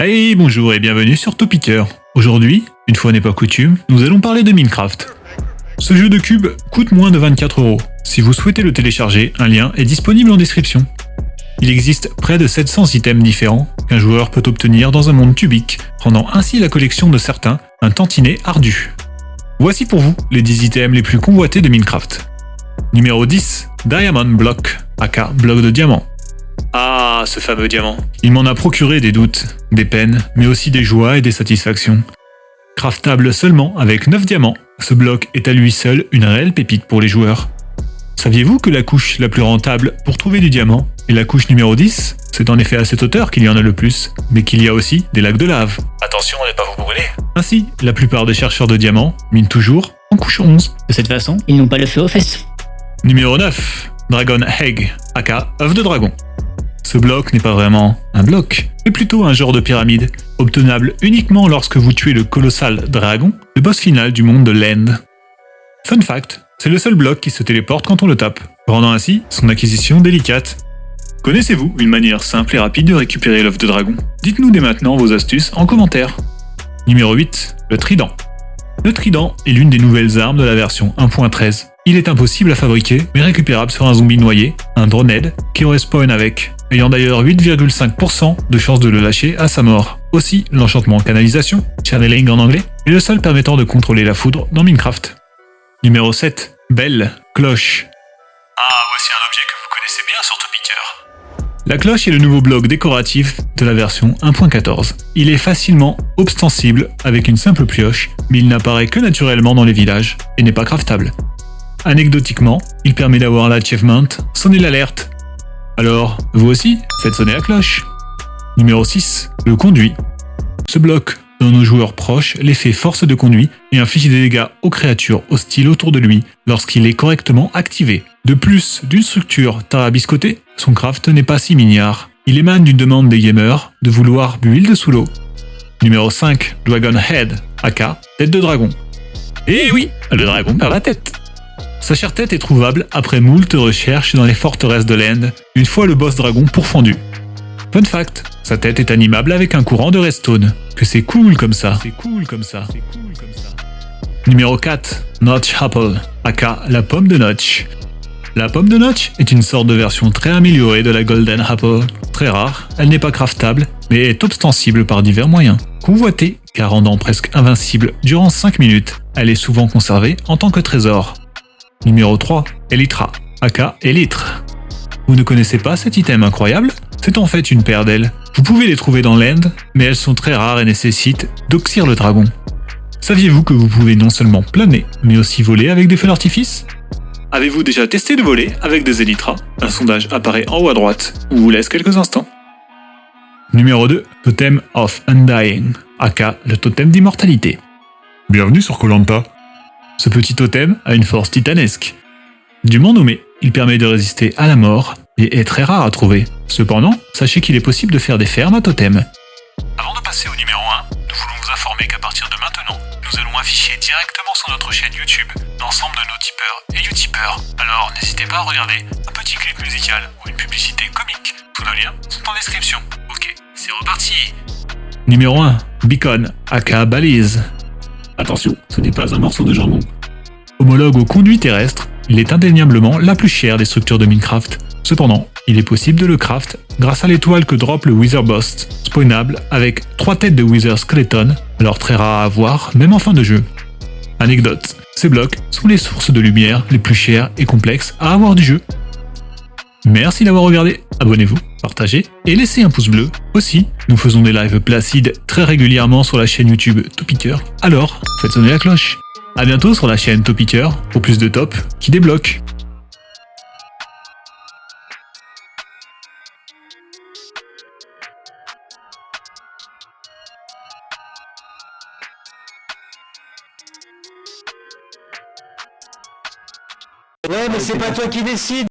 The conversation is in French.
Hey, bonjour et bienvenue sur Topicker. Aujourd'hui, une fois n'est pas coutume, nous allons parler de Minecraft. Ce jeu de cubes coûte moins de 24€. Si vous souhaitez le télécharger, un lien est disponible en description. Il existe près de 700 items différents qu'un joueur peut obtenir dans un monde cubique, rendant ainsi la collection de certains un tantinet ardu. Voici pour vous les 10 items les plus convoités de Minecraft. Numéro 10, Diamond Block, aka bloc de diamant. Ah, ce fameux diamant. Il m'en a procuré des doutes, des peines, mais aussi des joies et des satisfactions. Craftable seulement avec 9 diamants, ce bloc est à lui seul une réelle pépite pour les joueurs. Saviez-vous que la couche la plus rentable pour trouver du diamant est la couche numéro 10 ? C'est en effet à cette hauteur qu'il y en a le plus, mais qu'il y a aussi des lacs de lave. Attention à ne pas vous brûler. Ainsi, la plupart des chercheurs de diamants minent toujours en couche 11. De cette façon, ils n'ont pas le feu aux fesses. Numéro 9, Dragon Egg, aka œuf de dragon. Ce bloc n'est pas vraiment un bloc, mais plutôt un genre de pyramide, obtenable uniquement lorsque vous tuez le colossal dragon, le boss final du monde de l'End. Fun fact, c'est le seul bloc qui se téléporte quand on le tape, rendant ainsi son acquisition délicate. Connaissez-vous une manière simple et rapide de récupérer l'œuf de dragon ? Dites-nous dès maintenant vos astuces en commentaire. Numéro 8, le trident. Le trident est l'une des nouvelles armes de la version 1.13. Il est impossible à fabriquer, mais récupérable sur un zombie noyé, un dronehead, qui respawn avec, ayant d'ailleurs 8,5% de chance de le lâcher à sa mort. Aussi, l'enchantement canalisation, channeling en anglais, est le seul permettant de contrôler la foudre dans Minecraft. Numéro 7, belle cloche. Ah, voici un objet que vous connaissez bien sur Topicker. La cloche est le nouveau bloc décoratif de la version 1.14. Il est facilement ostensible avec une simple pioche, mais il n'apparaît que naturellement dans les villages et n'est pas craftable. Anecdotiquement, il permet d'avoir l'achievement « Sonner l'alerte ». Alors, vous aussi, faites sonner la cloche. Numéro 6, le conduit. Ce bloc donne aux joueurs proches l'effet force de conduit et inflige des dégâts aux créatures hostiles autour de lui lorsqu'il est correctement activé. De plus d'une structure tarabiscotée, son craft n'est pas si mignard. Il émane d'une demande des gamers de vouloir build sous l'eau. Numéro 5, Dragon Head, aka tête de dragon. Et oui, le dragon perd la tête. Sa chère tête est trouvable après moult recherches dans les forteresses de l'End, une fois le boss dragon pourfendu. Fun fact, sa tête est animable avec un courant de redstone. Que c'est cool comme ça. Numéro 4, Notch Apple, aka la pomme de Notch. La pomme de Notch est une sorte de version très améliorée de la Golden Apple. Très rare, elle n'est pas craftable, mais est ostensible par divers moyens. Convoitée, car rendant presque invincible durant 5 minutes, elle est souvent conservée en tant que trésor. Numéro 3, Elytra, aka Elytre. Vous ne connaissez pas cet item incroyable ? C'est en fait une paire d'ailes. Vous pouvez les trouver dans l'End, mais elles sont très rares et nécessitent d'oxyre le dragon. Saviez-vous que vous pouvez non seulement planer, mais aussi voler avec des feux d'artifice ? Avez-vous déjà testé de voler avec des Elytras ? Un sondage apparaît en haut à droite. On vous laisse quelques instants. Numéro 2, Totem of Undying, aka le totem d'immortalité. Bienvenue sur Koh Lanta. Ce petit totem a une force titanesque. Dûment nommé, il permet de résister à la mort et est très rare à trouver. Cependant, sachez qu'il est possible de faire des fermes à totem. Avant de passer au numéro 1, nous voulons vous informer qu'à partir de maintenant, nous allons afficher directement sur notre chaîne YouTube l'ensemble de nos tipeurs et utipeurs. Alors n'hésitez pas à regarder un petit clip musical ou une publicité comique. Tous nos liens sont en description. Ok, c'est reparti. Numéro 1, Beacon, aka balise. Attention, ce n'est pas un morceau de jambon. Homologue au conduit terrestre, il est indéniablement la plus chère des structures de Minecraft. Cependant, il est possible de le craft grâce à l'étoile que drop le Wither Boss, spawnable avec 3 têtes de Wither Skeleton, alors très rare à avoir même en fin de jeu. Anecdote, ces blocs sont les sources de lumière les plus chères et complexes à avoir du jeu. Merci d'avoir regardé, abonnez-vous, partagez et laissez un pouce bleu. Aussi, nous faisons des lives placides très régulièrement sur la chaîne YouTube Topicker, alors faites sonner la cloche. A bientôt sur la chaîne Topicker pour plus de top qui débloque. Ouais, mais c'est pas toi qui décide.